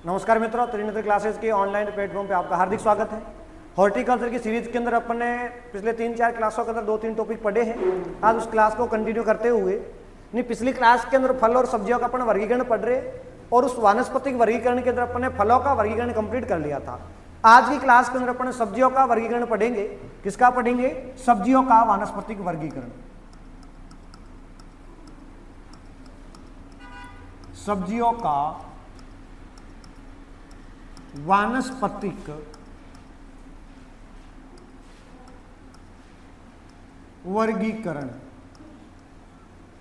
नमस्कार मित्रों, त्रिनेत्र क्लासेस के ऑनलाइन प्लेटफॉर्म पे आपका हार्दिक स्वागत है। हॉर्टिकल्चर की सीरीज के अंदर अपन ने पिछले 3-4 क्लासों के अंदर 2-3 टॉपिक पढ़े हैं। आज उस क्लास को कंटिन्यू करते हुए पिछली क्लास के अंदर फल और सब्जियों का अपन वर्गीकरण पढ़ रहे और उस वानस्पतिक वर्गीकरण के अंदर अपन ने फलों का वर्गीकरण कंप्लीट कर लिया था। आज की क्लास के अंदर अपन सब्जियों का वर्गीकरण पढ़ेंगे। किसका पढ़ेंगे? सब्जियों का वानस्पतिक वर्गीकरण। सब्जियों का वानस्पतिक वर्गीकरण।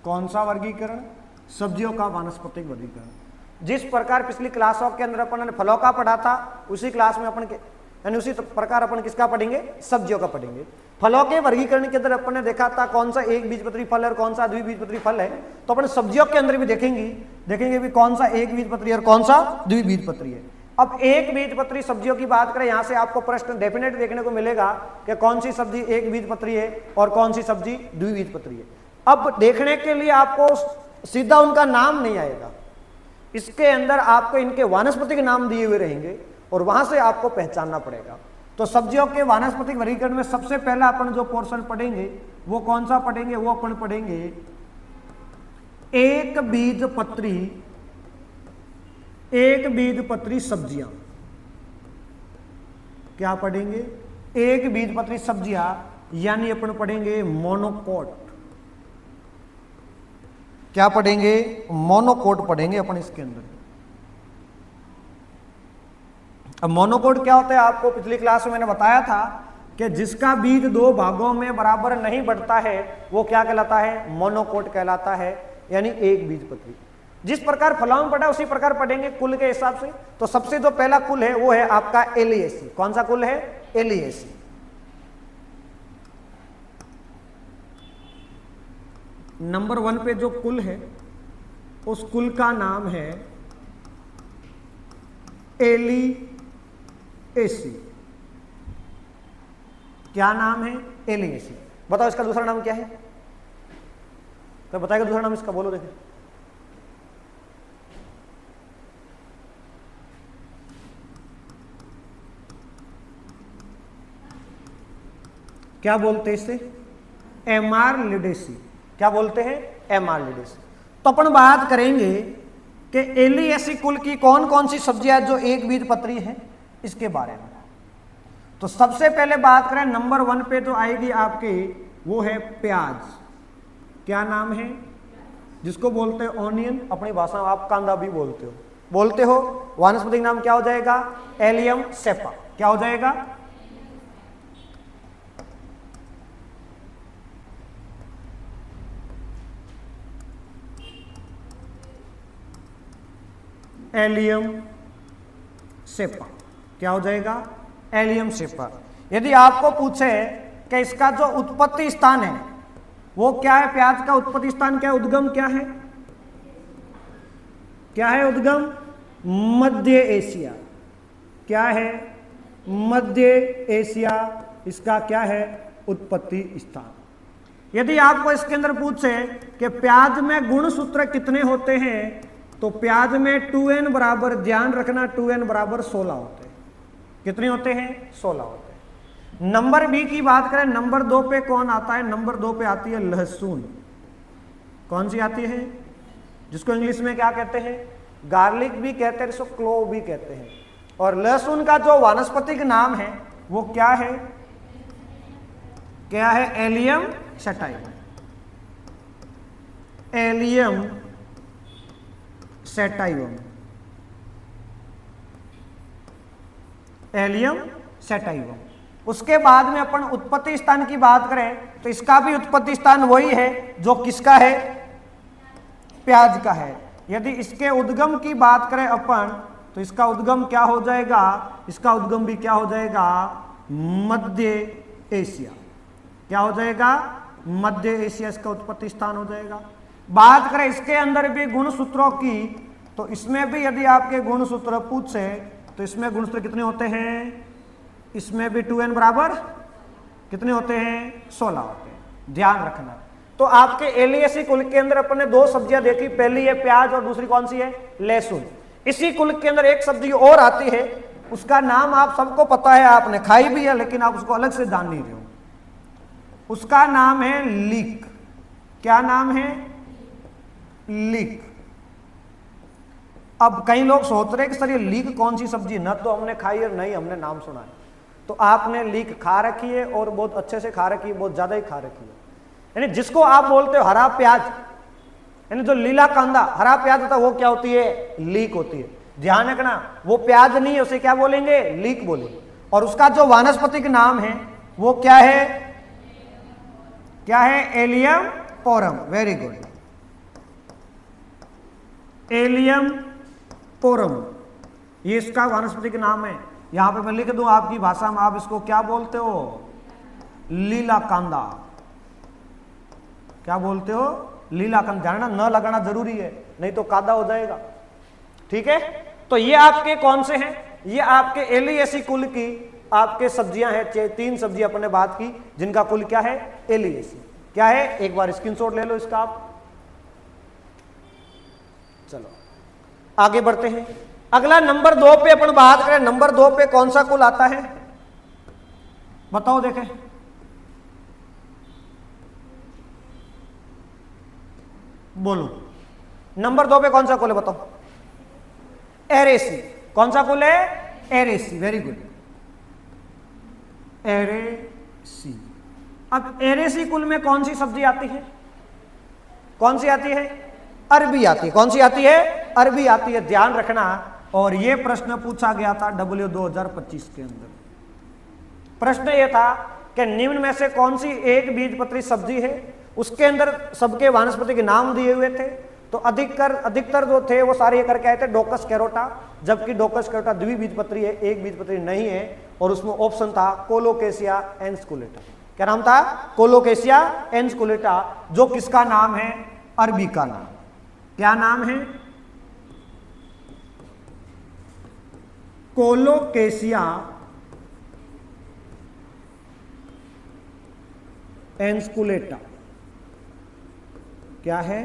कौन सा वर्गीकरण? सब्जियों का वानस्पतिक वर्गीकरण। जिस प्रकार पिछली क्लासों के अंदर अपन ने फलों का पढ़ा था, उसी क्लास में अपन यानी उसी प्रकार अपन किसका पढ़ेंगे? सब्जियों का पढ़ेंगे। फलों के वर्गीकरण के अंदर अपन ने देखा था कौन सा एक बीजपत्री फल है और कौन सा द्विबीजपत्री फल है। तो अपन सब्जियों के अंदर भी देखेंगे भी कौन सा एक बीजपत्री और कौन सा द्विबीजपत्री है। अब एक बीजपत्री सब्जियों की बात करें, यहां से आपको प्रश्न डेफिनेट देखने को मिलेगा कि कौन सी सब्जी एक बीजपत्री है और कौन सी सब्जी द्विबीजपत्री है। अब देखने के लिए आपको सीधा उनका नाम नहीं आएगा, इसके अंदर आपको इनके वानस्पतिक नाम दिए हुए रहेंगे और वहां से आपको पहचानना पड़ेगा। तो सब्जियों के वानस्पतिक वर्गीकरण में सबसे पहला अपन जो पोर्शन पढ़ेंगे वो कौन सा पढ़ेंगे? वो अपन पढ़ेंगे एक बीजपत्री सब्जियां। क्या पढ़ेंगे? एक बीजपत्री सब्जियां, यानी अपन पढ़ेंगे मोनोकोट। क्या पढ़ेंगे? मोनोकोट पढ़ेंगे अपन इसके अंदर। अब मोनोकोट क्या होता है? आपको पिछली क्लास में मैंने बताया था कि जिसका बीज दो भागों में बराबर नहीं बढ़ता है वो क्या कहलाता है? मोनोकोट कहलाता है, यानी एक बीजपत्री। जिस प्रकार फलों में पढ़ा उसी प्रकार पढ़ेंगे कुल के हिसाब से। तो सबसे जो पहला कुल है वो है आपका एलिएसी। कौन सा कुल है? एलिएसी। नंबर 1 पे जो कुल है उस कुल का नाम है एलिएसी। क्या नाम है? एलिएसी। बताओ इसका दूसरा नाम क्या है? तो बताएगा दूसरा नाम इसका, बोलो देखिए। क्या बोलते हैं इसे? एमारलिडेसी। क्या बोलते हैं? एमारलिडेसी। तो अपन बात करेंगे कि एलिएसी कुल की कौन कौन सी सब्जियां जो एक बीजपत्री है इसके बारे में। तो सबसे पहले बात करें नंबर 1 पे तो आएगी आपके, वो है प्याज। क्या नाम है? जिसको बोलते हैं ऑनियन, अपनी भाषा में आप कांदा भी बोलते हो। वानस्पतिक नाम क्या हो जाएगा? Allium cepa. क्या हो जाएगा? Allium cepa. क्या हो जाएगा? Allium cepa. यदि आपको पूछे कि इसका जो उत्पत्ति स्थान है वो क्या है? प्याज का उत्पत्ति स्थान क्या है? उद्गम क्या है? क्या है उद्गम? मध्य एशिया। क्या है? मध्य एशिया इसका क्या है? उत्पत्ति स्थान। यदि आपको इसके अंदर पूछे कि प्याज में गुणसूत्र कितने होते हैं, तो प्याज में 2n बराबर, ध्यान रखना 2n बराबर 16 होते हैं। कितने होते हैं? 16 होते हैं। नंबर बी की बात करें, नंबर 2 पे कौन आता है? नंबर 2 पे आती है लहसुन। कौन सी आती है? जिसको इंग्लिश में क्या कहते हैं? गार्लिक भी कहते हैं, इसको क्लोव भी कहते हैं। और लहसुन का जो वानस्पतिक नाम है वो क्या है? क्या है? Allium sativum. Allium sativum. Allium sativum. उसके बाद में अपन उत्पत्ति स्थान की बात करें तो इसका भी उत्पत्ति स्थान वही है जो किसका है? प्याज का है। यदि इसके उद्गम की बात करें अपन तो इसका उद्गम क्या हो जाएगा? इसका उद्गम भी क्या हो जाएगा? मध्य एशिया। क्या हो जाएगा? मध्य एशिया इसका उत्पत्ति स्थान हो जाएगा। बात करें इसके अंदर भी गुणसूत्रों की, तो इसमें भी यदि आपके गुणसूत्र पूछे तो इसमें गुणसूत्र कितने होते हैं? इसमें भी 2n बराबर कितने होते हैं? 16 होते हैं। ध्यान रखना। तो आपके एलिएसी कुल के अंदर अपन ने 2 सब्जियां देखी, पहली है प्याज और दूसरी कौन सी है? लहसुन। इसी कुल के अंदर एक सब्जी और आती है, उसका नाम आप सबको पता है, आपने खाई भी है, लेकिन आप उसको अलग से जान नहीं रहे हो। उसका नाम है लीक। क्या नाम है? लीक। अब कई लोग सोच रहे हैं कि सर ये लीक कौन सी सब्जी, न तो हमने खाई है नहीं हमने नाम सुना है। तो आपने लीक खा रखी है और बहुत अच्छे से खा रखी है, बहुत ज्यादा ही खा रखी है। यानी जिसको आप बोलते हो हरा प्याज, यानी जो लीला कांदा हरा प्याज होता है, वो क्या होती है? लीक होती है। ध्यान रखना, वो प्याज नहीं है, उसे क्या बोलेंगे? लीक बोलेंगे। और उसका जो वानस्पतिक नाम है वो क्या है? क्या है? एलियम पोरम। वेरी गुड, एलियम पोरम, ये इसका वानस्पतिक नाम है। यहां पे मैं लिख दूं आपकी भाषा में, आप इसको क्या बोलते हो? लीला कांदा। क्या बोलते हो? लीला कांदा। जानना न लगाना जरूरी है, नहीं तो कादा हो जाएगा। ठीक है, तो ये आपके कौन से हैं? ये आपके एलियेसी कुल की आपके सब्जियां हैं। 3 सब्जियां अपने बात की जिनका कुल क्या है? एलियेसी। क्या है? एक बार स्क्रीनशॉट ले लो इसका आप। चलो आगे बढ़ते हैं। अगला नंबर 2 पे अपन बात करें। नंबर 2 पे कौन सा कुल आता है? बताओ देखें। बोलो, नंबर 2 पे कौन सा कुल है? बताओ। एरेसी। कौन सा कुल है? एरेसी। Very good, Araceae. अब एरेसी कुल में कौन सी सब्जी आती है? कौन सी आती है? अरबी आती है। कौन सी आती है? अरबी आती है। ध्यान रखना, और यह प्रश्न पूछा गया था W 2025 के अंदर। प्रश्न यह था कि निम्न में से कौन सी एक बीजपत्री सब्जी है? उसके अंदर सबके वानस्पतिक नाम दिए हुए थे। तो अधिकतर जो थे वो सारे ये करके आए थे डोकस कैरोटा, जबकि डोकस कैरोटा द्विबीजपत्री है, एक बीजपत्री नहीं है। और उसमें ऑप्शन था कोलोकेशिया एन्स्कुलेटा। क्या नाम था? कोलोकेशिया एन्स्कुलेटा, जो किसका नाम है? अरबी का नाम। क्या नाम है? कोलोकेशिया एन्स्कुलेटा। क्या है?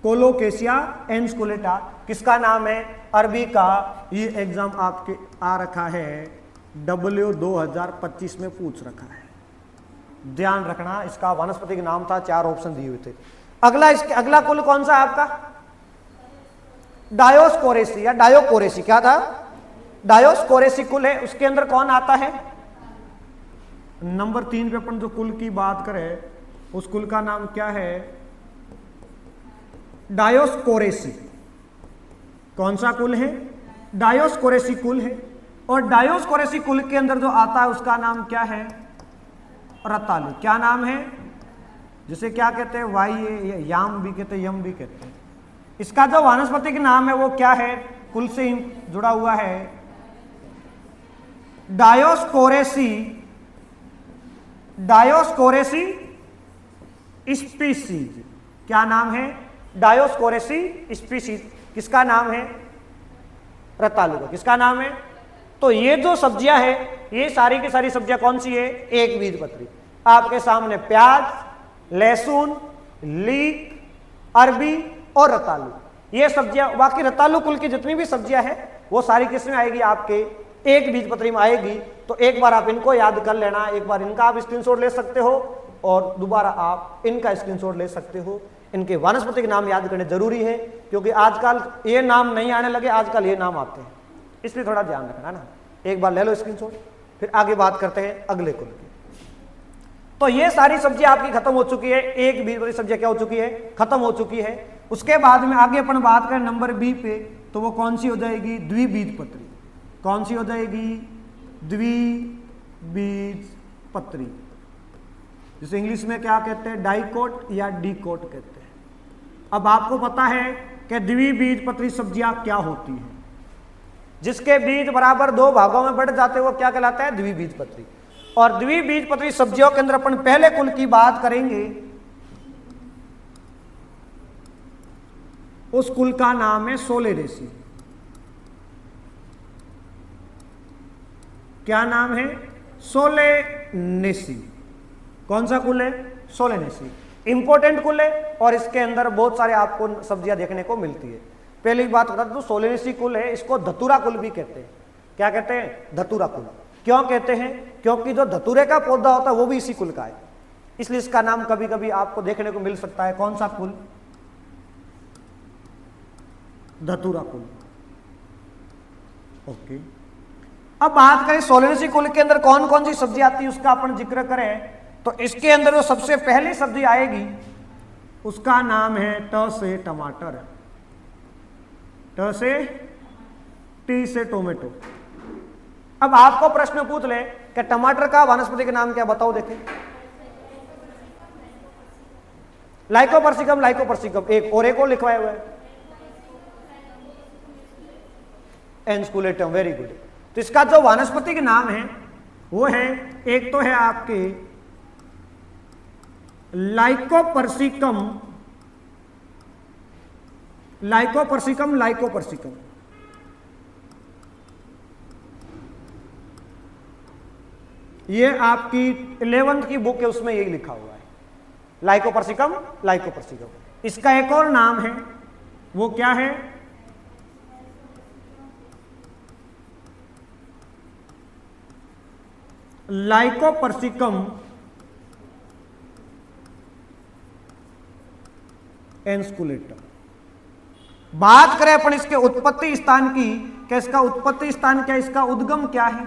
कोलोकेशिया एन्स्कुलेटा किसका नाम है? अरबी का। ये एग्जाम आपके आ रखा है, W 2025 में पूछ रखा है। ध्यान रखना, इसका वानस्पतिक नाम था, 4 ऑप्शन दिए हुए थे। अगला कुल कौन सा आपका? डायोस्कोरेसी या डायोकोरेसी। क्या था? डायोस्कोरेसी कुल है। उसके अंदर कौन आता है? नंबर 3 पे अपन जो कुल की बात करें उस कुल का नाम क्या है? डायोस्कोरेसी। कौन सा कुल है? डायोस्कोरेसी कुल है। और डायोस्कोरेसी कुल के अंदर जो आता है उसका नाम क्या है? रतालू। क्या नाम है? जिसे क्या कहते हैं? वाई याम भी कहते हैं, यम भी कहते हैं। इसका जो वानस्पतिक नाम है वो क्या है? कुल से ही जुड़ा हुआ है, डायोस्कोरेसी। डायोस्कोरेसी स्पीसीज। क्या नाम है? डायोस्कोरेसी स्पीसीज। किसका नाम है? रतालू का। किसका नाम है? तो ये जो सब्जियां है, ये सारी की सारी सब्जियां कौन सी है? एक बीजपत्री। आपके सामने प्याज, लहसुन, लीक, अरबी और रतालू, ये सब्जियां। बाकी रतालू कुल की जितनी भी सब्जियां हैं वो सारी किसमें आएगी? आपके एक बीजपत्री में आएगी। तो एक बार आप इनको याद कर लेना, एक बार इनका आप स्क्रीनशॉट ले सकते हो और दोबारा आप इनका स्क्रीनशॉट ले सकते हो। इनके वानस्पतिक नाम याद करने जरूरी है, क्योंकि आजकल ये नाम नहीं आने लगे, आजकल ये नाम आते हैं, इसलिए थोड़ा ध्यान रखना ना। एक बार ले लो स्क्रीनशॉट, फिर आगे बात करते हैं अगले कुल की। तो ये सारी सब्जियां आपकी खत्म हो चुकी है, एक बीजपत्री सब्जियां क्या हो चुकी है? खत्म हो चुकी है। उसके बाद में आगे अपन बात करें नंबर बी पे, तो वो कौन सी हो जाएगी? द्विबीजपत्री। कौन सी हो जाएगी? द्विबीजपत्री, जिसे इंग्लिश में क्या कहते हैं? डाइकोट या डीकोट कहते हैं। अब आपको पता है कि द्विबीजपत्री सब्जियां क्या होती हैं। जिसके बीज बराबर 2 भागों में बढ़ जाते हैं वो क्या कहलाता है? द्विबीजपत्री। और द्विबीजपत्री सब्जियों के अंदर अपन पहले कुल की बात करेंगे, उस कुल का नाम है सोलेनेसी। क्या नाम है? सोलेनेसी। कौन सा कुल है? सोलेनेसी। इंपॉर्टेंट कुल है और इसके अंदर बहुत सारे आपको सब्जियां देखने को मिलती है। पहली बात बता दूं, सोलेनेसी कुल है, इसको धतूरा कुल भी कहते हैं। क्या कहते हैं? धतूरा कुल। क्यों कहते हैं? क्योंकि जो धतूरे का पौधा होता है वो भी इसी कुल का है, इसलिए इसका नाम कभी कभी आपको देखने को मिल सकता है। कौन सा कुल? धतूरा कुल। ओके, अब बात करें सोलेनेसी कुल के अंदर कौन कौन सी सब्जी आती है उसका अपन जिक्र करें, तो इसके अंदर जो सबसे पहली सब्जी आएगी उसका नाम है ट से टमाटर, ट से टी से टोमेटो। अब आपको प्रश्न पूछ ले कि टमाटर का वानस्पतिक नाम क्या, बताओ देखें। लाइकोपर्सिकम, लाइकोपर्सिकम एक और, एक और लिखवाया हुआ है एंस्कुलेटम, वेरी गुड। तो इसका जो वानस्पतिक नाम है वो है, एक तो है आपके लाइकोपर्सिकम, लाइकोपर्सिकम, लाइकोपर्सिकम। ये आपकी 11th की बुक है उसमें यही लिखा हुआ है, लाइकोपर्सिकम, लाइकोपर्सिकम। इसका एक और नाम है, वो क्या है? लाइकोपर्सिकम एंस्कुलेटम। बात करें अपन इसके उत्पत्ति स्थान की, कि इसका उत्पत्ति स्थान क्या, इसका उद्गम क्या है?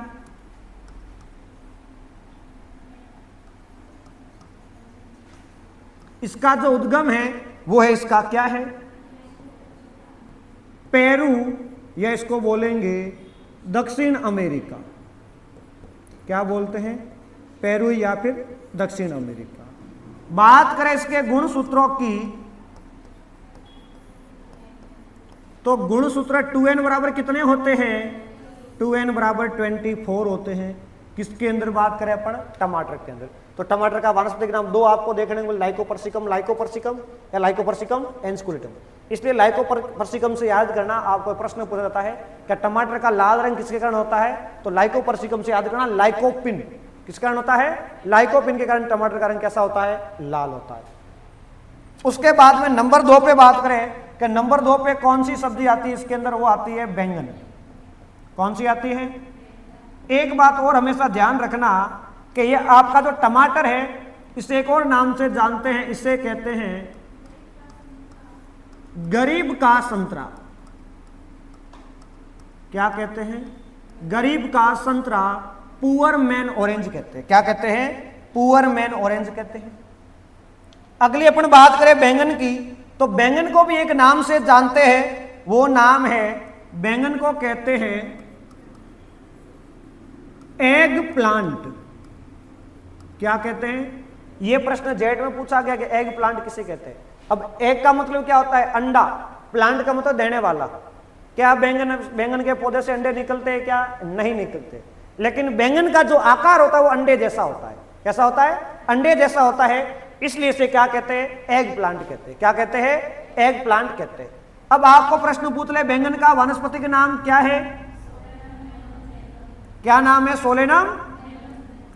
इसका जो उद्गम है वो है, इसका क्या है? पेरू, या इसको बोलेंगे दक्षिण अमेरिका। क्या बोलते हैं? पेरू या फिर दक्षिण अमेरिका। बात करें इसके गुण सूत्रों की, तो गुण सूत्र 2n बराबर कितने होते हैं? 2n बराबर 24 होते हैं। किसके अंदर बात करें अपन? टमाटर के अंदर। तो टमाटर का वानस्पतिक नाम दो आपको देखने को मिले, लाइकोपर्सिकम, लाइकोपर्सिकम या लाइकोपर्सिकम एंस्कुलेटम। इसलिए लाइकोपर्सिकम से याद करना, आपको प्रश्न पूछा जाता है कि टमाटर का लाल रंग किसके कारण होता है, तो लाइकोपर्सिकम से याद करना लाइकोपिन किस कारण होता है, लाइकोपिन के कारण टमाटर का रंग कैसा होता है, लाल होता है। उसके बाद में नंबर 2 पे बात करें कि नंबर 2 पे कौन सी सब्जी आती है इसके अंदर, वो आती है बैंगन। कौन सी आती है? एक बात और हमेशा ध्यान रखना कि ये आपका जो टमाटर है इसे एक और नाम से जानते हैं, इसे कहते हैं गरीब का संतरा। क्या कहते हैं? गरीब का संतरा, पुअर मैन ऑरेंज कहते हैं। क्या कहते हैं? पुअर मैन ऑरेंज कहते हैं। अगली अपन बात करें बैंगन की, तो बैंगन को भी एक नाम से जानते हैं, वो नाम है, बैंगन को कहते हैं एग प्लांट। क्या कहते हैं? ये प्रश्न जेट में पूछा गया कि एग प्लांट किसे कहते हैं। अब एग का मतलब क्या होता है? अंडा। प्लांट का मतलब देने वाला। क्या बैंगन के पौधे से अंडे निकलते हैं? क्या नहीं निकलते। लेकिन बैंगन का जो आकार होता है वो अंडे जैसा होता है। कैसा होता है? अंडे जैसा होता है, इसलिए इसे क्या कहते हैं? एग प्लांट कहते हैं। क्या कहते हैं? एग प्लांट कहते हैं। अब आपको प्रश्न पूछ ले, बैंगन का वानस्पतिक नाम क्या है? क्या नाम है? Solanum.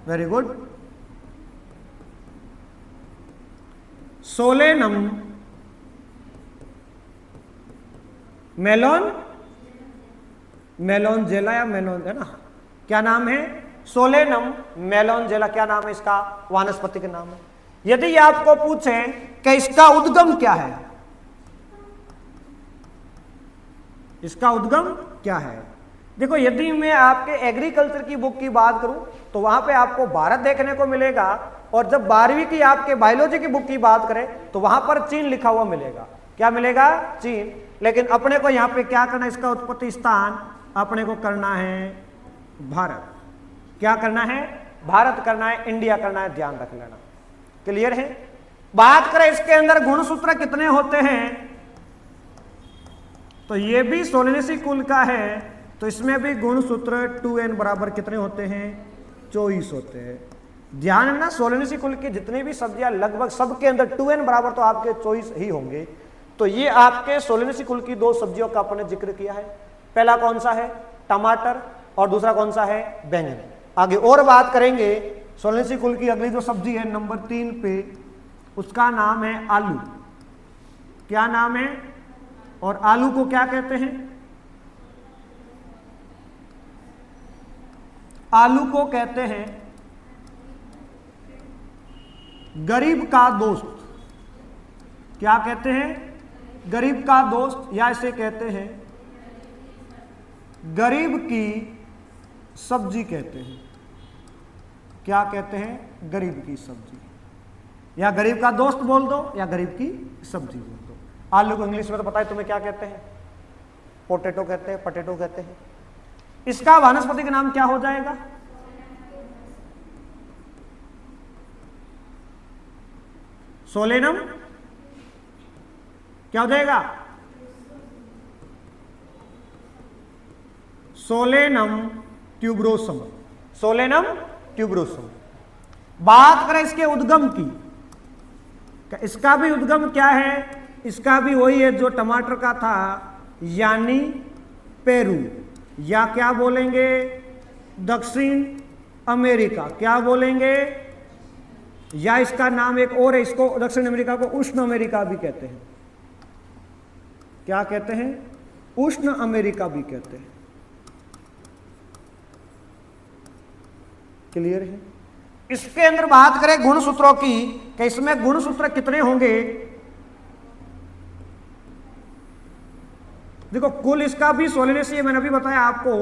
Very good, solanum melon, melongena या मेलोन है ना, क्या नाम है? Solanum melongena. क्या नाम है इसका? वानस्पतिक नाम है। यदि आपको पूछें कि इसका उद्गम क्या है, इसका उद्गम क्या है, देखो यदि मैं आपके एग्रीकल्चर की बुक की बात करूं तो वहां पे आपको भारत देखने को मिलेगा, और जब 12वीं की आपके बायोलॉजी की बुक की बात करें तो वहां पर चीन लिखा हुआ मिलेगा। क्या मिलेगा? चीन। लेकिन अपने को यहां पे क्या करना है, इसका उत्पत्ति स्थान अपने को करना है भारत। क्या करना है? भारत करना है, इंडिया करना है, ध्यान रख लेना। क्लियर है? बात करें इसके अंदर गुणसूत्र कितने होते हैं, तो ये भी सोलेनेसी कुल का है, तो इसमें भी गुणसूत्र 2n बराबर कितने होते हैं? 24 होते हैं। ध्यान रखना, सोलेनेसी कुल की जितनी भी सब्जियां लगभग सबके अंदर 2n बराबर तो आपके 24 ही होंगे। तो ये आपके सोलेनेसी कुल की 2 सब्जियों का अपने जिक्र किया है। पहला कौन सा है? टमाटर, और दूसरा कौन सा है? बैंगन। आगे और बात करेंगे सोलेनेसी कुल की। अगली जो सब्जी है नंबर 3 पे, उसका नाम है आलू। क्या नाम है? और आलू को क्या कहते हैं? आलू को कहते हैं गरीब का दोस्त। क्या कहते हैं? गरीब का दोस्त, या इसे कहते हैं गरीब की सब्जी कहते हैं। क्या कहते हैं? गरीब की सब्जी, या गरीब का दोस्त बोल दो या गरीब की सब्जी बोल दो। आलू को इंग्लिश में तो पता है तुम्हें क्या कहते हैं? पोटैटो कहते हैं, पटेटो कहते हैं। इसका वानस्पतिक नाम क्या हो जाएगा? सोलेनम। क्या हो जाएगा? Solanum tuberosum. Solanum tuberosum. बात करें इसके उद्गम की, इसका भी उद्गम क्या है? इसका भी वही है जो टमाटर का था, यानी पेरू, या क्या बोलेंगे दक्षिण अमेरिका। क्या बोलेंगे? या इसका नाम एक और है, इसको दक्षिण अमेरिका को उष्ण अमेरिका भी कहते हैं। क्या कहते हैं? उष्ण अमेरिका भी कहते हैं। क्लियर है? इसके अंदर बात करें गुणसूत्रों की, कि इसमें गुणसूत्र कितने होंगे? देखो कुल इसका भी सोलेनेसी मैंने अभी बताया आपको,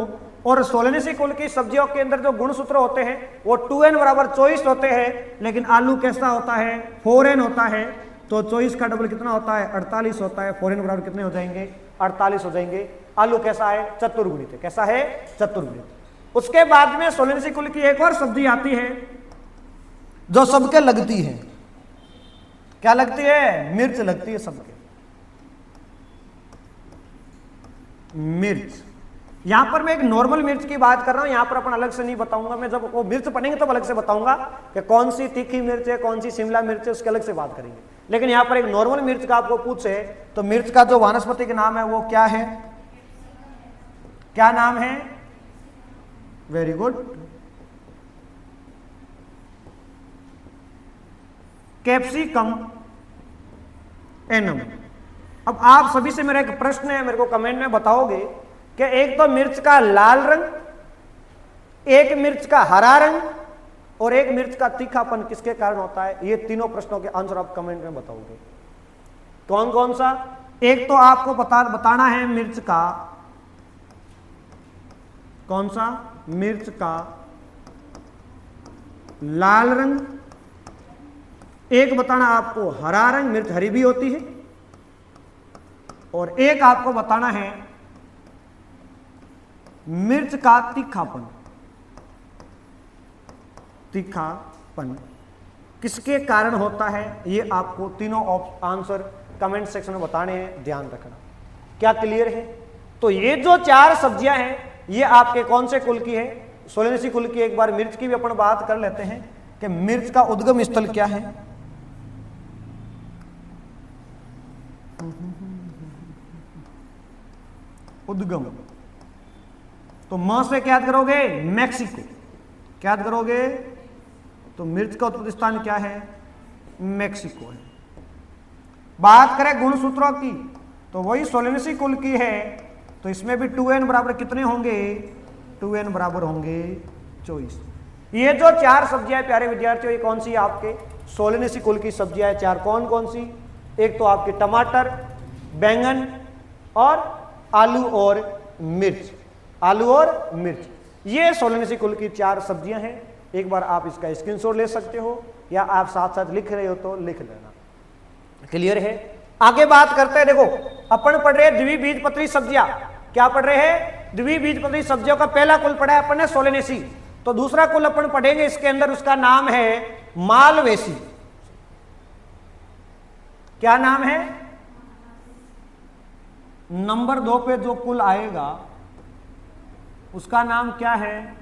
और सोलेनेसी कुल की सब्जियों के अंदर जो गुणसूत्र होते हैं वो 2n बराबर 24 होते हैं। लेकिन आलू कैसा होता है? 4n होता है। तो 24 का डबल कितना होता है? 48 होता है। 4n बराबर कितने हो जाएंगे? 48 हो जाएंगे। आलू कैसा है? चतुर्गुणित है। कैसा है? चतुर्गुणित। उसके बाद में सोलेनेसी कुल की एक और सब्जी आती है जो सबके लगती है। क्या लगती है? मिर्च लगती है सबके। मिर्च। यहां पर मैं एक नॉर्मल मिर्च की बात कर रहा हूं, यहां पर अपन अलग से नहीं बताऊंगा। मैं जब वो मिर्च पढ़ेंगे तब अलग से बताऊंगा कि कौन सी तीखी मिर्च है, कौन सी शिमला मिर्च है, उसके अलग से बात करेंगे। लेकिन यहां पर एक नॉर्मल मिर्च का आपको पूछे तो मिर्च का जो वानस्पतिक नाम है वो क्या है? क्या नाम है? Very good, capsicum annuum. अब आप सभी से मेरा एक प्रश्न है, मेरे को कमेंट में बताओगे कि एक तो मिर्च का लाल रंग, एक मिर्च का हरा रंग और एक मिर्च का तीखापन किसके कारण होता है? ये तीनों प्रश्नों के आंसर आप कमेंट में बताओगे। कौन कौन सा? एक तो आपको बताना है मिर्च का, कौन सा? मिर्च का लाल रंग। एक बताना आपको हरा रंग, मिर्च हरी भी होती है। और एक आपको बताना है मिर्च का तीखापन। तीखापन किसके कारण होता है? ये आपको तीनों आंसर कमेंट सेक्शन में बताने हैं, ध्यान रखना। क्या क्लियर है? तो ये जो 4 सब्जियां हैं ये आपके कौन से कुल की है? सोलेनेसी कुल की। एक बार मिर्च की भी अपन बात कर लेते हैं कि मिर्च का उद्गम स्थल क्या है। उद्गम तो म से क्या याद करोगे? मैक्सिको। क्या याद करोगे? तो मिर्च का उत्पत्ति स्थान क्या है? मैक्सिको है। बात करें गुणसूत्रों की तो वही सोलेनेसी कुल की है। तो इसमें भी 2n बराबर कितने होंगे? 2n बराबर होंगे 24। ये जो 4 सब्जियां प्यारे विद्यार्थियों, ये कौन सी है? आपके सोलेनेसी कुल की सब्जियां है 4। कौन कौन सी? एक तो आपके टमाटर, बैंगन और आलू और मिर्च। आलू और मिर्च, ये सोलेनेसी कुल की 4 सब्जियां हैं। एक बार आप इसका स्क्रीनशॉट ले सकते हो या आप साथ साथ लिख रहे हो तो लिख लेना। क्लियर है? आगे बात करते हैं। देखो अपन पढ़ रहे हैं द्विबीजपत्री सब्जियां। क्या पढ़ रहे हैं? द्विबीजपत्री सब्जियों का पहला कुल पढ़ा है अपन ने सोलेनेसी। तो दूसरा कुल अपन पढ़ेंगे इसके अंदर, उसका नाम है मालवेसी। क्या नाम है? नंबर 2 पे जो कुल आएगा उसका नाम क्या है?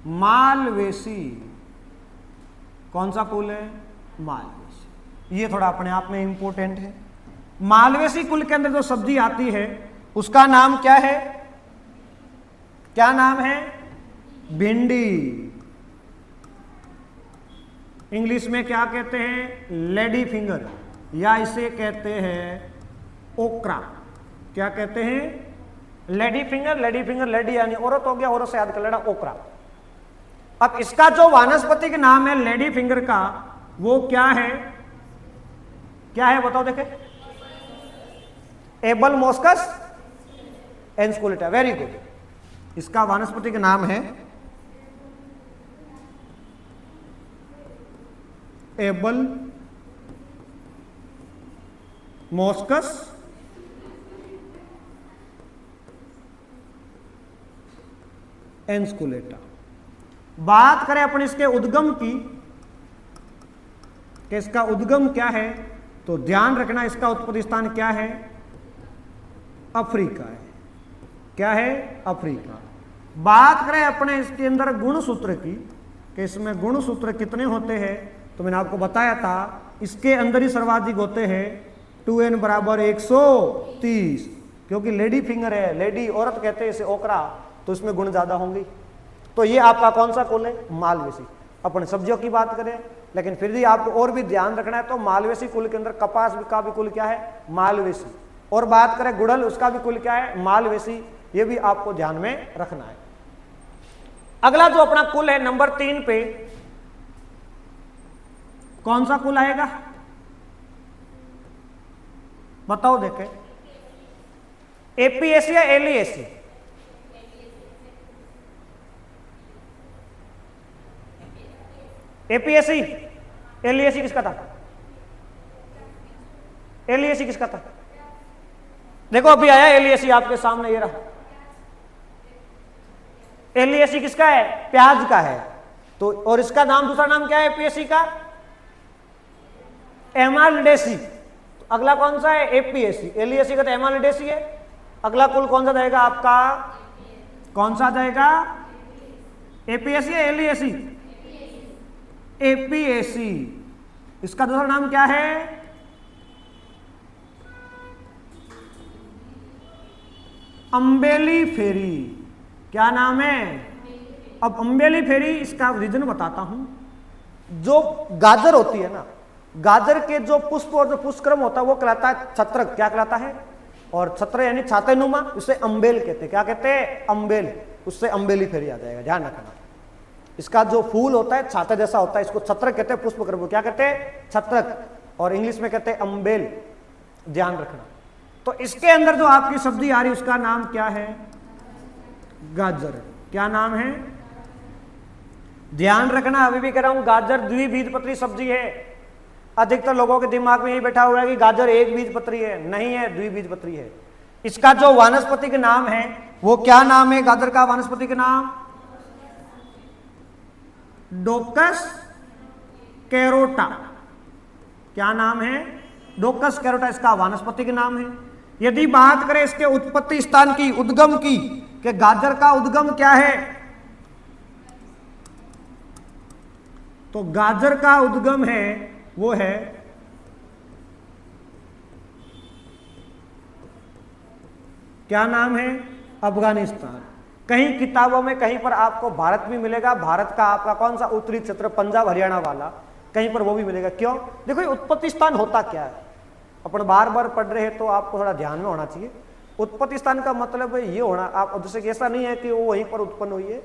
मालवेसी। कौन सा कुल है? मालवेसी। ये थोड़ा अपने आप में इंपॉर्टेंट है। मालवेसी कुल के अंदर जो सब्जी आती है उसका नाम क्या है? क्या नाम है? भिंडी। इंग्लिश में क्या कहते हैं? लेडी फिंगर, या इसे कहते हैं ओक्रा। क्या कहते हैं? Lady finger, lady finger, lady यानी औरत हो गया, औरत से याद कर लेना ओक्रा। अब इसका जो वानस्पतिक नाम है लेडी फिंगर का, वो क्या है? क्या है बताओ देखे? Abelmoschus esculentus. Very good. इसका वानस्पतिक नाम है एबल मोस्कस एंस्कुलेटा। बात करें अपन इसके उद्गम की कि इसका उद्गम क्या है, तो ध्यान रखना इसका उत्पत्ति स्थान क्या है? अफ्रीका है। क्या है? अफ्रीका। बात करें अपने इसके अंदर गुण सूत्र की कि इसमें गुण सूत्र कितने होते हैं, तो मैंने आपको बताया था इसके अंदर ही सर्वाधिक होते हैं 2n बराबर 130, क्योंकि लेडी फिंगर है, लेडी औरत कहते हैं इसे ओकरा, तो इसमें गुण ज्यादा होंगे। तो ये आपका कौन सा कुल है? मालवेसी। अपन सब्जियों की बात करें, लेकिन फिर भी आपको और भी ध्यान रखना है, तो मालवेसी कुल के अंदर कपास का भी कुल क्या है? मालवेसी। और बात करें गुड़हल, उसका भी कुल क्या है? मालवेसी। ये भी आपको ध्यान में रखना है। अगला जो अपना कुल है नंबर 3 पे, कौन सा कुल आएगा बताओ देखें? एपीएसी या एलिएसी? एपीएसी। एलिएसी किसका था? एलिएसी किसका था? देखो अभी आया एलिएसी आपके सामने, ये रहा। एलिएसी किसका है? प्याज का है। तो और इसका नाम, दूसरा नाम क्या है एपीएसी का? एमाल्डेसी। अगला कौन सा है? एपीएसी। एलिएसी का तो एमाल्डेसी है। अगला कुल कौन सा जाएगा आपका? कौन सा जाएगा? एपीएसी या एलिएसी? एपीएसी। इसका दूसरा नाम क्या है? अम्बेली फेरी। क्या नाम है? अब अम्बेली फेरी, इसका रीजन बताता हूं। जो गाजर होती है ना, गाजर के जो पुष्प और जो पुष्पक्रम होता है वो कहलाता है छत्रक। क्या कहलाता है? और छत्र यानी छातेनुमा, उसे अम्बेल कहते हैं। क्या कहते हैं? अम्बेल। उससे अम्बेली फेरी आ जाएगा, ध्यान रखना। इसका जो फूल होता है छाते जैसा होता है, इसको छत्रक कहते हैं। पुष्पक्रम को क्या कहते हैं? छत्रक। और इंग्लिश में कहते हैं अम्बेल, ध्यान रखना। तो इसके अंदर जो आपकी सब्जी आ रही है उसका नाम क्या है? गाजर। क्या नाम है? ध्यान रखना, अभी भी कह रहा हूं गाजर द्विबीजपत्री सब्जी है। अधिकतर लोगों के दिमाग में यही बैठा हुआ है कि गाजर एक बीजपत्री है। नहीं है, द्विबीजपत्री है। इसका जो वानस्पतिक नाम है वो क्या नाम है? गाजर का वानस्पतिक नाम डोकस कैरोटा। क्या नाम है? डोकस कैरोटा इसका वानस्पतिक नाम है। यदि बात करें इसके उत्पत्ति स्थान की, उद्गम की, कि गाजर का उद्गम क्या है, तो गाजर का उद्गम है वो है क्या नाम है? अफगानिस्तान। कहीं किताबों में कहीं पर आपको भारत भी मिलेगा, भारत का आपका कौन सा उत्तरी क्षेत्र, पंजाब हरियाणा वाला, कहीं पर वो भी मिलेगा। क्यों? देखो ये उत्पत्ति स्थान होता क्या है, अपन बार बार पढ़ रहे हैं तो आपको थोड़ा ध्यान में होना चाहिए। उत्पत्ति स्थान का मतलब ये होना, आप जैसे कि ऐसा नहीं है कि वो वहीं पर उत्पन्न हुई है,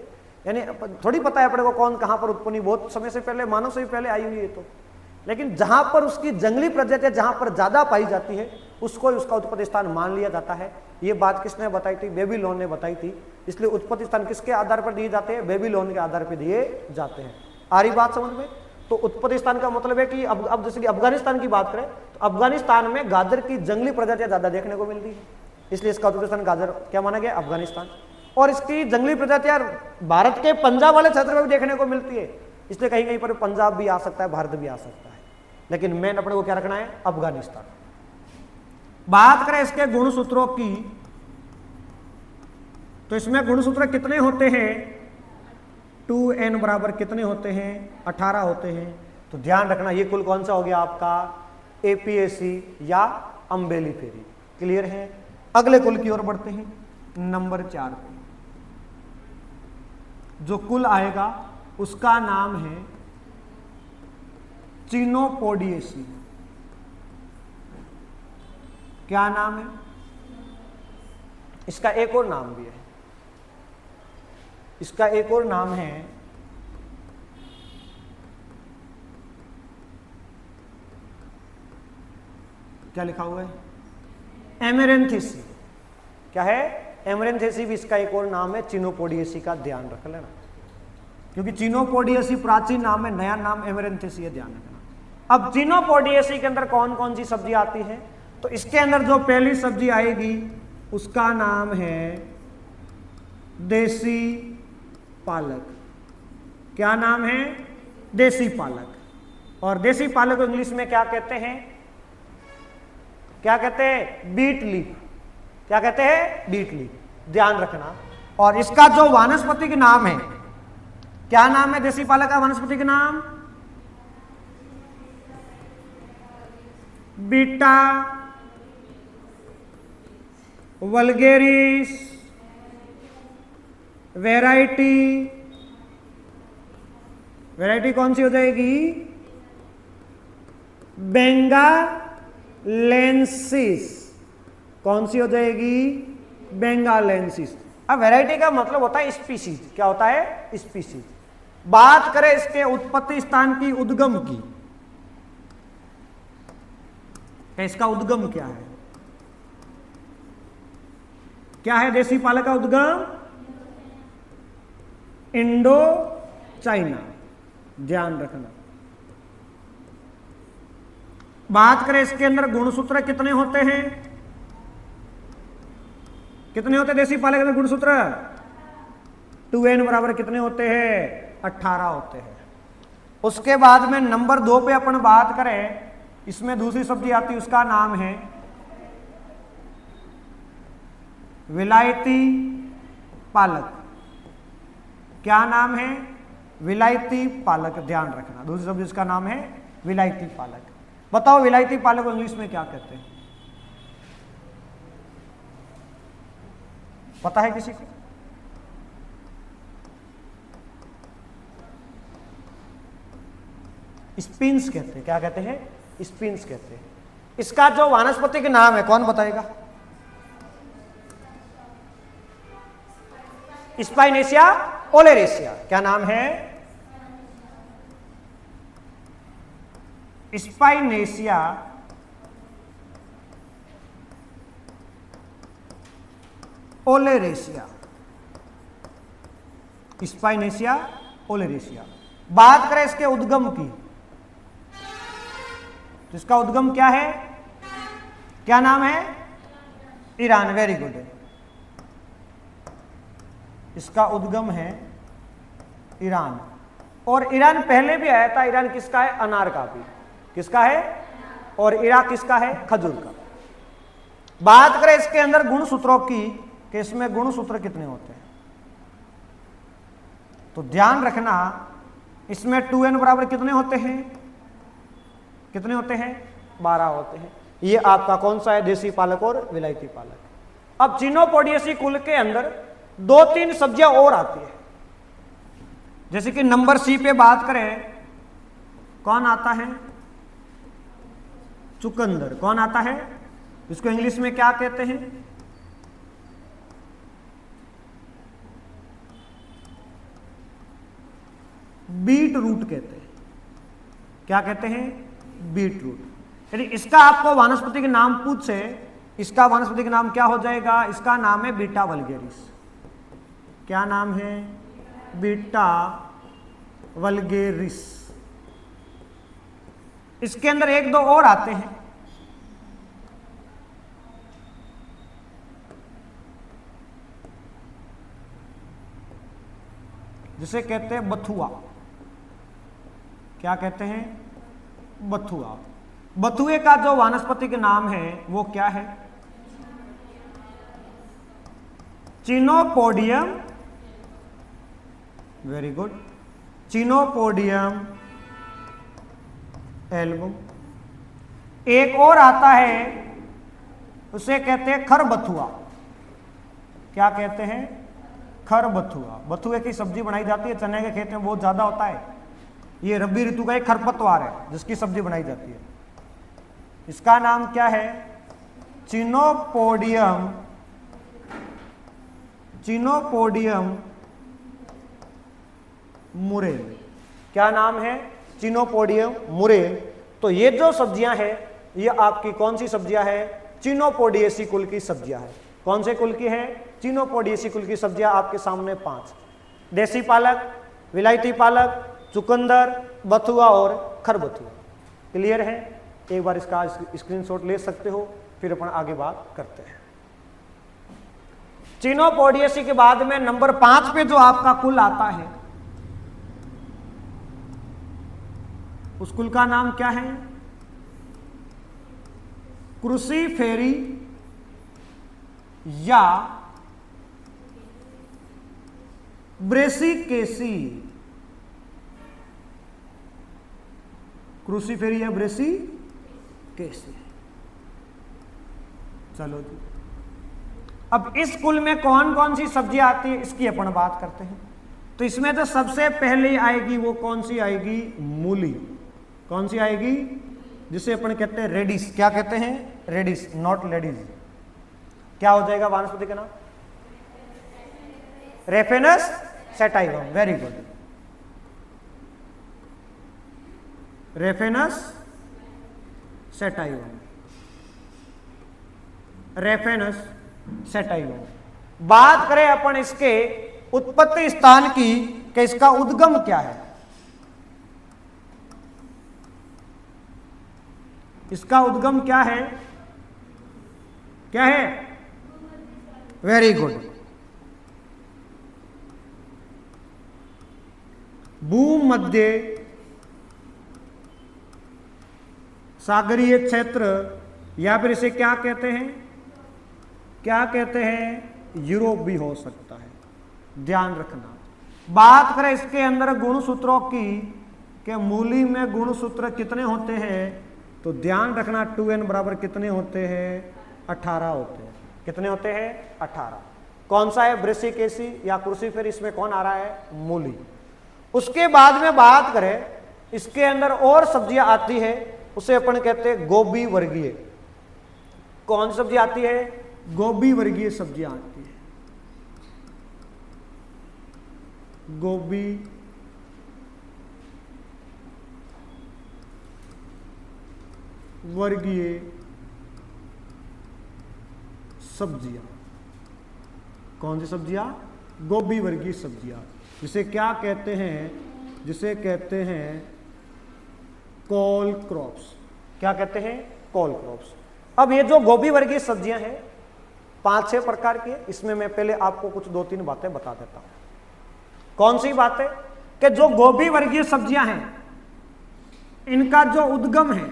यानी थोड़ी पता है अपने को कौन कहां पर उत्पन्न हुई, बहुत समय से पहले, मानव से भी पहले आई हुई है। तो लेकिन जहां पर उसकी जंगली प्रजातियां जहां पर ज्यादा पाई जाती है उसको उसका उत्पत्ति स्थान मान लिया जाता है। ये बात किसने बताई थी? बेबीलोन ने बताई थी। इसलिए उत्पत्ति स्थान किसके आधार पर दिए जाते हैं? बेबीलोन के आधार पर दिए जाते हैं। आ रही बात समझ में? तो उत्पत्ति स्थान का मतलब है कि अब जैसे कि अफगानिस्तान की बात करें तो अफगानिस्तान में गाजर की जंगली प्रजातियां ज्यादा देखने को मिलती है, इसलिए इसका उत्पत्ति स्थान गाजर क्या माना गया? अफगानिस्तान। और इसकी जंगली प्रजातियां भारत के पंजाब वाले क्षेत्र में भी देखने को मिलती है, इसलिए कहीं कहीं पर पंजाब भी आ सकता है, भारत भी आ सकता है, लेकिन मेन अपने को क्या रखना है? अफगानिस्तान। बात करें इसके गुणसूत्रों की, तो इसमें गुणसूत्र कितने होते हैं? 2n बराबर कितने होते हैं? 18 होते हैं। तो ध्यान रखना ये कुल कौन सा हो गया आपका? एपीएसी या अम्बेली फेरी। क्लियर है? अगले कुल की ओर बढ़ते हैं, नंबर 4 पे। जो कुल आएगा उसका नाम है चिनोपोडिएसी। क्या नाम है? इसका एक और नाम भी है, इसका एक और नाम है क्या लिखा हुआ है? एमेरेंथेसी। क्या है? एमेरेंथेसी भी इसका एक और नाम है। चिनोपोडियेसी का ध्यान रख लेना, क्योंकि चिनोपोडियेसी प्राचीन नाम है, नया नाम एमेरेंथेसी है, ध्यान रखना। अब चिनोपोडियेसी के अंदर कौन कौन सी सब्जी आती है? तो इसके अंदर जो पहली सब्जी आएगी उसका नाम है देसी पालक। क्या नाम है? देसी पालक। और देसी पालक को इंग्लिश में क्या कहते हैं? क्या कहते हैं? Beet leaf. क्या कहते हैं? बीट लीफ, ध्यान रखना। और इसका जो वानस्पतिक नाम है, क्या नाम है देसी पालक का वानस्पतिक नाम? Beta vulgaris variety. वैरायटी कौन सी हो जाएगी? बेंगालेंसिस। कौन सी हो जाएगी? बेंगालेंसिस। अब वैरायटी का मतलब होता है स्पीसीज। क्या होता है? स्पीसीज। बात करें इसके उत्पत्ति स्थान की, उद्गम की, इसका उद्गम क्या है? क्या है देसी पालक का उद्गम? इंडो चाइना, ध्यान रखना। बात करें इसके अंदर गुणसूत्र कितने होते हैं? कितने होते हैं देसी पालक के अंदर गुणसूत्र? 2n बराबर कितने होते हैं? 18 होते हैं। उसके बाद में नंबर 2 पे अपन बात करें, इसमें दूसरी सब्जी आती है, उसका नाम है विलायती पालक। क्या नाम है? विलायती पालक, ध्यान रखना। दूसरी सब्जी इसका नाम है विलायती पालक। बताओ विलायती पालक को इंग्लिश में क्या कहते हैं? पता है किसी को? स्पिन्स कहते हैं। क्या कहते हैं? स्पिन्स कहते हैं। इसका जो वानस्पतिक नाम है कौन बताएगा? स्पाइनेशिया ओलेरेशिया। क्या नाम है? स्पाइनेशिया ओलेरेशिया। स्पाइनेशिया ओलेरेशिया। बात करें इसके उद्गम की, इसका उद्गम क्या है? क्या नाम है? ईरान। Very good. इसका उद्गम है ईरान। और ईरान पहले भी आया था। ईरान किसका है? अनार का भी। किसका है? और इराक किसका है? खजूर का। बात करें इसके अंदर गुणसूत्रों की, कि इसमें गुणसूत्र कितने होते हैं, तो ध्यान रखना, इसमें 2n बराबर कितने होते हैं? कितने होते हैं? 12 होते हैं। ये आपका कौन सा है? देसी पालक और विलायती पालक। अब चिनोपोडियेसी कुल के अंदर 2-3 सब्जियां और आती है, जैसे कि नंबर सी पे बात करें, कौन आता है? चुकंदर। कौन आता है? इसको इंग्लिश में क्या कहते हैं? बीट रूट कहते हैं। क्या कहते हैं? Beetroot. यदि इसका आपको वानस्पतिक नाम पूछे, इसका वानस्पतिक नाम क्या हो जाएगा? इसका नाम है बीटा वल्गेरिस। क्या नाम है? Beta vulgaris. इसके अंदर 1-2 और आते हैं, जिसे कहते हैं बथुआ। क्या कहते हैं? बथुआ। बथुए का जो वानस्पतिक नाम है वो क्या है? Chenopodium. Very good. Chenopodium album. एक और आता है, उसे कहते हैं खरबथुआ। क्या कहते हैं? खरबथुआ। बथुए की सब्जी बनाई जाती है, चने के खेत में बहुत ज्यादा होता है। ये रबी ऋतु का एक खरपतवार है जिसकी सब्जी बनाई जाती है। इसका नाम क्या है? Chenopodium murrel. क्या नाम है? Chenopodium murrel. तो ये जो सब्जियां हैं ये आपकी कौन सी सब्जियां हैं? चिनोपोडियेसी कुल की सब्जियां हैं। कौन से कुल की है? चिनोपोडियेसी कुल की सब्जियां आपके सामने 5: देसी पालक, विलायती पालक, चुकंदर, बथुआ और खरबथुआ। क्लियर है? एक बार इसका स्क्रीनशॉट ले सकते हो, फिर अपन आगे बात करते हैं। चिनोपोडियेसी के बाद में नंबर 5 पे जो आपका कुल आता है उस कुल का नाम क्या है? क्रूसीफेरी या ब्रेसिकेसी। क्रूसीफेरी या ब्रेसिकेसी। चलो जी, अब इस कुल में कौन कौन सी सब्जियां आती है इसकी अपन बात करते हैं। तो इसमें तो सबसे पहले आएगी वो कौन सी आएगी? मूली। कौन सी आएगी? जिसे अपन कहते हैं रेडिस। क्या कहते हैं? Radish, not ladies. क्या हो जाएगा वानस्पति का नाम? Raphanus sativus. Very good, raphanus sativus. Raphanus sativus. बात करें अपन इसके उत्पत्ति स्थान की कि इसका उद्गम क्या है? इसका उद्गम क्या है? क्या है? वेरी गुड, भूमध्य सागरीय क्षेत्र, या फिर इसे क्या कहते हैं? क्या कहते हैं? यूरोप भी हो सकता है। ध्यान रखना। बात करें इसके अंदर गुणसूत्रों की कि मूली में गुणसूत्र कितने होते हैं, तो ध्यान रखना 2n बराबर कितने होते हैं? 18 होते हैं। कितने होते हैं? 18। कौन सा है? ब्रेसिकेसी या क्रूसीफेरी। इसमें कौन आ रहा है? मूली। उसके बाद में बात करें इसके अंदर और सब्जियां आती है, उसे अपन कहते हैं गोभी वर्गीय। कौन सी सब्जी आती है? गोभी वर्गीय सब्जियां आती है। गोभी वर्गीय सब्जियां। कौन सी सब्जियां? गोभी वर्गीय सब्जियां। जिसे क्या कहते हैं? जिसे कहते हैं कॉल क्रॉप्स। क्या कहते हैं? Call crops. अब ये जो गोभी वर्गीय सब्जियां हैं 5-6 प्रकार की है। इसमें मैं पहले आपको कुछ 2-3 बातें बता देता हूं। कौन सी बातें? कि जो गोभी वर्गीय सब्जियां हैं इनका जो उद्गम है,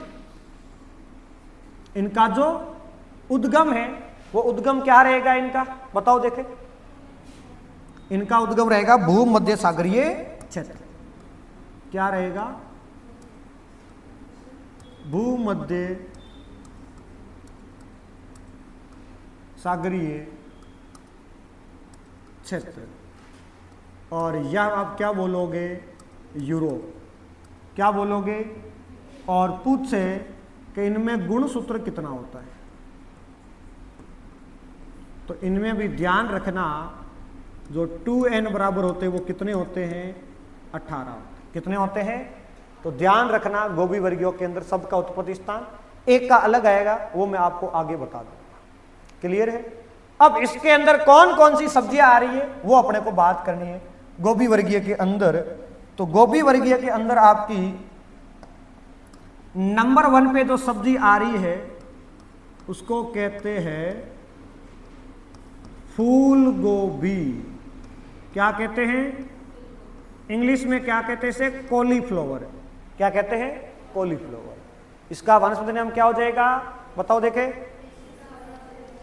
इनका जो उद्गम है वो उद्गम क्या रहेगा इनका? बताओ देखें। इनका उद्गम रहेगा भूमध्य सागरीय क्षेत्र। क्या रहेगा? भूमध्य सागरीय क्षेत्र। और यह आप क्या बोलोगे? यूरोप। क्या बोलोगे? और पूछे कि इनमें गुणसूत्र कितना होता है, तो इनमें भी ध्यान रखना जो 2n बराबर होते हैं वो कितने होते हैं? 18। कितने होते हैं? तो ध्यान रखना गोभी वर्गीयों के अंदर सबका उत्पत्ति स्थान एक का अलग आएगा, वो मैं आपको आगे बता दूंगा। क्लियर है? अब इसके अंदर कौन कौन सी सब्जियां आ रही है वो अपने को बात करनी है गोभी वर्गीय के अंदर। तो गोभी वर्गीय के अंदर आपकी नंबर 1 पे जो सब्जी आ रही है उसको कहते हैं फूल गोभी। क्या कहते हैं? इंग्लिश में क्या कहते हैं इसे? कॉलीफ्लावर। क्या कहते हैं? कॉलीफ्लावर। इसका वनस्पति नाम क्या हो जाएगा? बताओ देखे।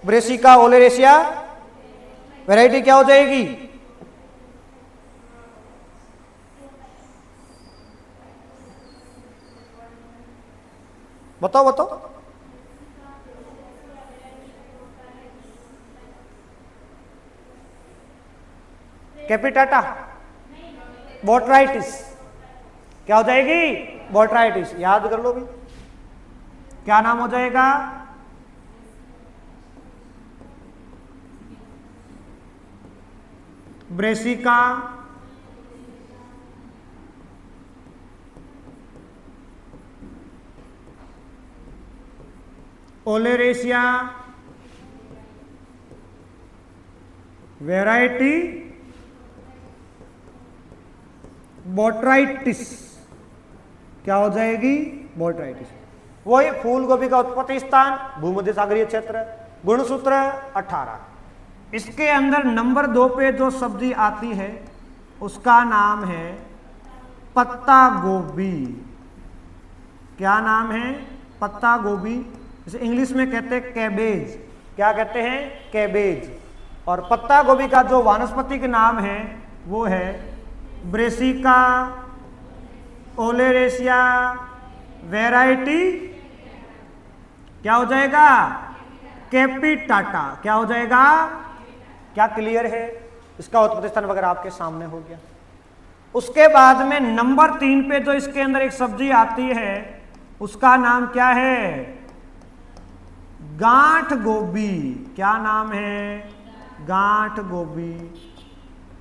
Brassica oleracea. वैरायटी क्या हो जाएगी? बताओ बताओ। कैपिटाटा। बोट्राइटिस। क्या हो जाएगी? बोट्राइटिस। याद कर लो भी। क्या नाम हो जाएगा? Brassica, oleracea, variety botrytis. क्या हो जाएगी? बोट्राइटिस। वही फूल गोभी का उत्पत्ति स्थान भूमध्य सागरीय क्षेत्र। गुणसूत्र 18। इसके अंदर नंबर 2 पे जो सब्जी आती है उसका नाम है पत्ता गोभी। क्या नाम है? पत्ता गोभी। इसे इंग्लिश में कहते हैं कैबेज। क्या कहते हैं? कैबेज। और पत्ता गोभी का जो वानस्पतिक नाम है वो है ब्रेसिका ओलेरेशिया, वैरायटी क्या हो जाएगा? कैपिटाटा। क्या हो जाएगा? क्या क्लियर है? इसका उत्पत्ति स्थान वगैरह आपके सामने हो गया। उसके बाद में नंबर 3 पे जो इसके अंदर एक सब्जी आती है उसका नाम क्या है? गांठ गोभी। क्या नाम है? गांठ गोभी।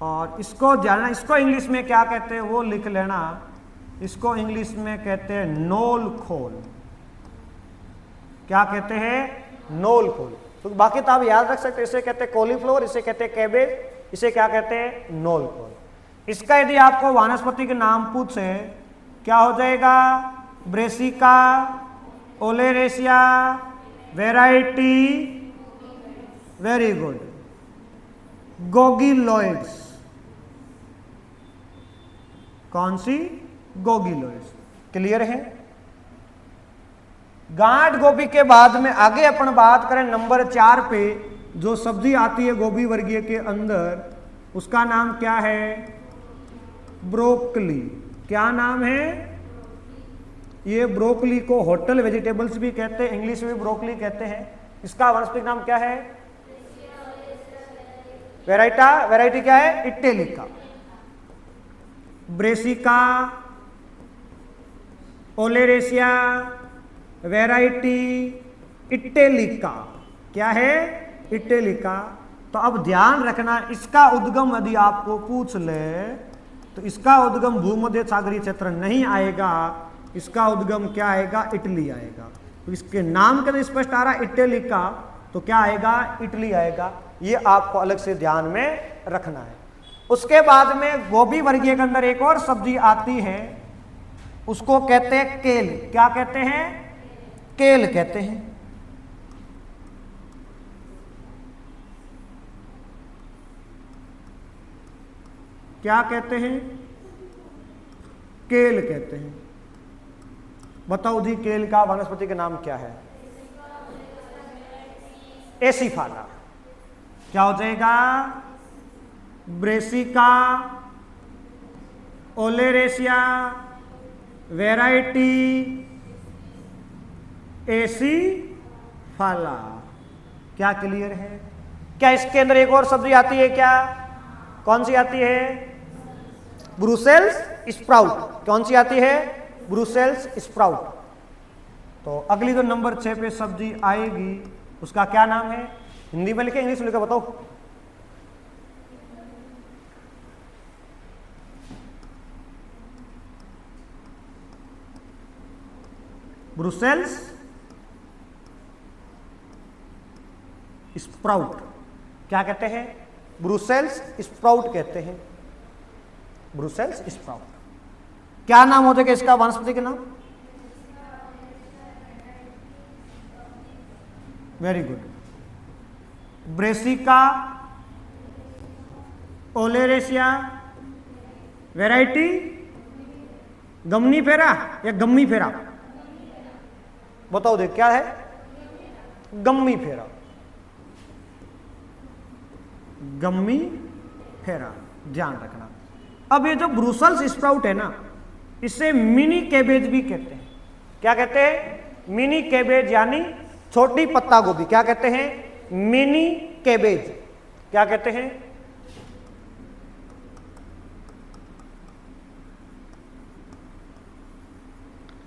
और इसको जानना, इसको इंग्लिश में क्या कहते हैं वो लिख लेना। इसको इंग्लिश में कहते हैं नोल खोल। क्या कहते हैं? नोल खोल। तो बाकी तो आप याद रख सकते हैं। इसे कहते हैं कॉलीफ्लावर, इसे कहते हैं कैबेज, इसे क्या कहते हैं? नोल खोल। इसका यदि आपको वानस्पतिक नाम पूछे क्या हो जाएगा? Brassica oleracea, variety, very good, gongylodes. कौन सी? गोगिलोइड्स। क्लियर है? गांठ गोभी के बाद में आगे अपन बात करें नंबर 4 पे जो सब्जी आती है गोभी वर्गीय के अंदर उसका नाम क्या है? ब्रोकली। क्या नाम है? ये ब्रोकली को होटल वेजिटेबल्स भी कहते हैं, इंग्लिश में ब्रोकली कहते हैं। इसका वानस्पतिक नाम क्या है? वैरायटी क्या है? Italica. Brassica oleracea, variety italica. क्या है? इटेलिका। तो अब ध्यान रखना, इसका उद्गम यदि आपको पूछ ले तो इसका उद्गम भूमध्य सागरीय क्षेत्र नहीं आएगा। इसका उद्गम क्या आएगा? इटली आएगा। तो इसके नाम के अंदर स्पष्ट आ रहा है इटेलिका, तो क्या आएगा? इटली आएगा। ये आपको अलग से ध्यान में रखना है। उसके बाद में गोभी वर्गीय के अंदर एक और सब्जी आती है, उसको कहते हैं केल। क्या कहते हैं? केल कहते हैं। क्या कहते हैं? केल कहते हैं। बताओ जी, केल का वनस्पति का नाम क्या है? एसीफाला। क्या हो जाएगा? Brassica oleracea, variety acephala. क्या क्लियर है? क्या इसके अंदर एक और सब्जी आती है? क्या? कौन सी आती है? Brussels sprout. कौन सी आती है? Brussels sprout. तो अगली जो नंबर 6 पे सब्जी आएगी उसका क्या नाम है? हिंदी में लिखे, इंग्लिश में लिखे? बताओ। Brussels sprout. क्या कहते हैं? ब्रुसेल्स स्प्राउट कहते हैं। Brussels sprout. क्या नाम हो जाएगा इसका वनस्पति के नाम? Very good, brassica oleracea, variety gemmifera या गम्मी फेरा? बताओ देख, क्या है? गम्मी फेरा। गम्मी फेरा, ध्यान रखना। अब ये जो ब्रुसेल्स स्प्राउट है ना, इसे मिनी कैबेज भी कहते हैं। क्या कहते हैं? मिनी कैबेज, यानी छोटी पत्ता गोभी। क्या कहते हैं? Mini cabbage. क्या कहते हैं?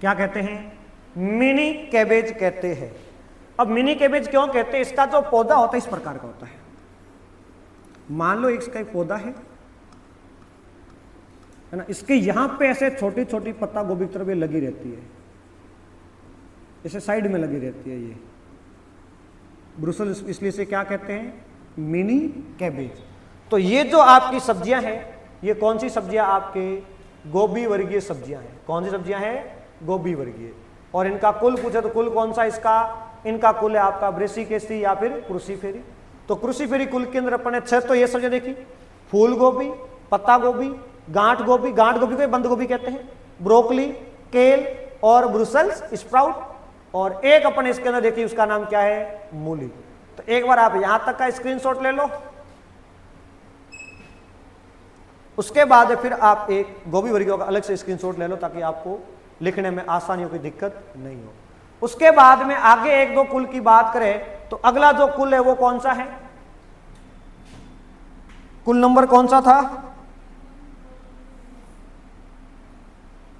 क्या कहते हैं? मिनी कैबेज कहते हैं। अब मिनी कैबेज क्यों कहते हैं? इसका जो पौधा होता है इस प्रकार का होता है। मान लो इसका एक पौधा है, है ना, इसके यहां पे ऐसे छोटी छोटी पत्ता गोभी की तरफ ये लगी रहती है, इसे साइड में लगी रहती है ये ब्रुसेल्स, इसलिए इसे क्या कहते हैं, मिनी कैबेज। तो ये जो आपकी सब्जियां हैं, ये कौन सी सब्जियां, आपके गोभी वर्गीय सब्जियां हैं। कौन सी सब्जियां हैं, गोभी वर्गीय। और इनका कुल पूछे तो कुल कौन सा इसका, इनका कुल है आपका ब्रेसिकेसी या फिर क्रूसीफेरी। तो क्रूसीफेरी कुल के अंदर अपने 6 तो ये सब्जियां देखी, फूल गोभी, पत्ता गोभी, गांठ गोभी को बंद गोभी कहते हैं, ब्रोकली, केल और ब्रुसेल्स स्प्राउट, और एक अपन इसके अंदर देखिए उसका नाम क्या है, मूली। तो एक बार आप यहां तक का स्क्रीनशॉट ले लो, उसके बाद फिर आप एक गोभी वर्गीय का अलग से स्क्रीनशॉट ले लो ताकि आपको लिखने में आसानियों की दिक्कत नहीं हो। उसके बाद में आगे 1-2 कुल की बात करें तो अगला जो कुल है वो कौन सा है, कुल नंबर कौन सा था,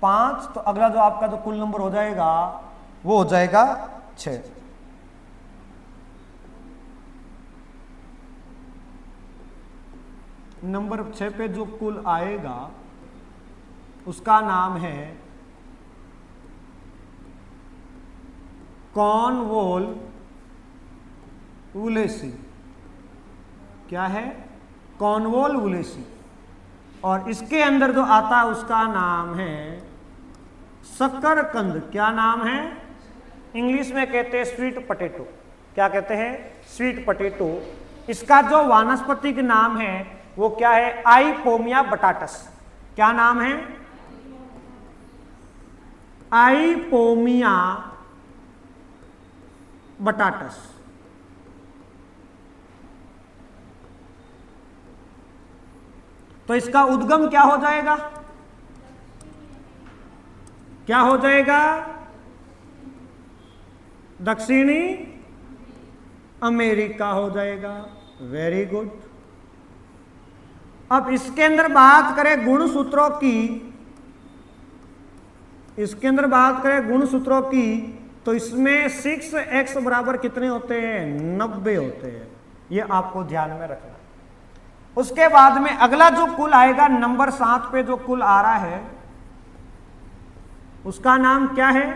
5। तो अगला जो आपका जो कुल नंबर हो जाएगा वो हो जाएगा 6। नंबर 6 पे जो कुल आएगा उसका नाम है कॉर्नवोलवुलेसी। क्या है, कॉर्नवोलवुलेसी। और इसके अंदर जो आता है उसका नाम है शकरकंद। क्या नाम है, इंग्लिश में कहते हैं स्वीट पोटैटो। क्या कहते हैं, स्वीट पोटैटो। इसका जो वानस्पतिक नाम है वो क्या है, आइपोमिया बटाटस। क्या नाम है, आइपोमिया बटाटस। तो इसका उद्गम क्या हो जाएगा, क्या हो जाएगा, दक्षिणी अमेरिका हो जाएगा। Very good. अब इसके अंदर बात करें गुणसूत्रों की, इसके अंदर बात करें गुणसूत्रों की, तो इसमें 6x बराबर कितने होते हैं, 90 होते हैं। ये आपको ध्यान में रखना। उसके बाद में अगला जो कुल आएगा नंबर 7 पे जो कुल आ रहा है उसका नाम क्या है,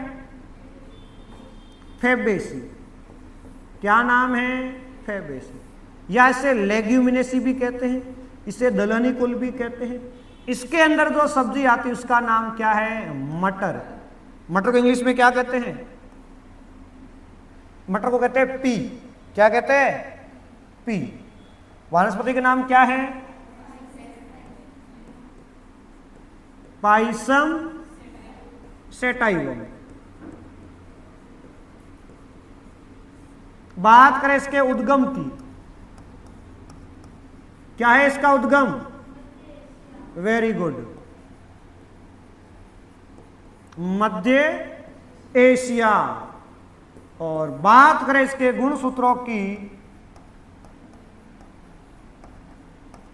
फैबेसी। क्या नाम है, फैबेसी। या इसे लेग्यूमिनेसी भी कहते हैं, इसे दलहनी कुल भी कहते हैं। इसके अंदर जो सब्जी आती है उसका नाम क्या है, मटर। मटर को इंग्लिश में क्या कहते हैं, मटर को कहते हैं पी। क्या कहते हैं, पी। वनस्पति का नाम क्या है, पाइसम सेटाइवम। बात करें इसके उद्गम की, क्या है इसका उद्गम, वेरी गुड, मध्य एशिया। और बात करें इसके गुणसूत्रों की,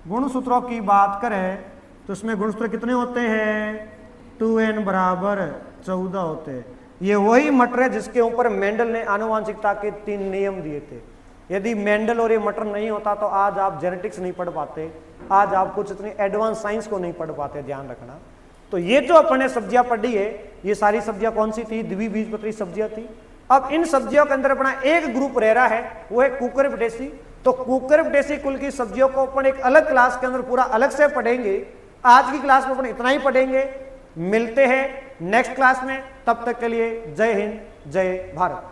गुणसूत्रों की बात करें तो इसमें गुणसूत्र कितने होते हैं, 2n बराबर 14 होते हैं। ये वही मटर है जिसके ऊपर मेंडल ने आनुवांशिकता के 3 नियम दिए थे। यदि मेंडल और ये मटर नहीं होता तो आज आप जेनेटिक्स नहीं पढ़ पाते, आज आप कुछ इतनी एडवांस साइंस को नहीं पढ़ पाते, ध्यान रखना। तो ये जो अपने सब्जियां पढ़ी है, ये सारी सब्जियां कौन सी थी, द्विबीजपत्री सब्जियां थी। अब इन सब्जियों के अंदर अपना एक ग्रुप रह रहा है, वो है कुकुरबिटेसी। तो कुकुरबिटेसी कुल की सब्जियों को अपन एक अलग क्लास के अंदर पूरा अलग से पढ़ेंगे। आज की क्लास में अपन इतना ही पढ़ेंगे। मिलते हैं नेक्स्ट क्लास में, तब तक के लिए जय हिंद, जय भारत।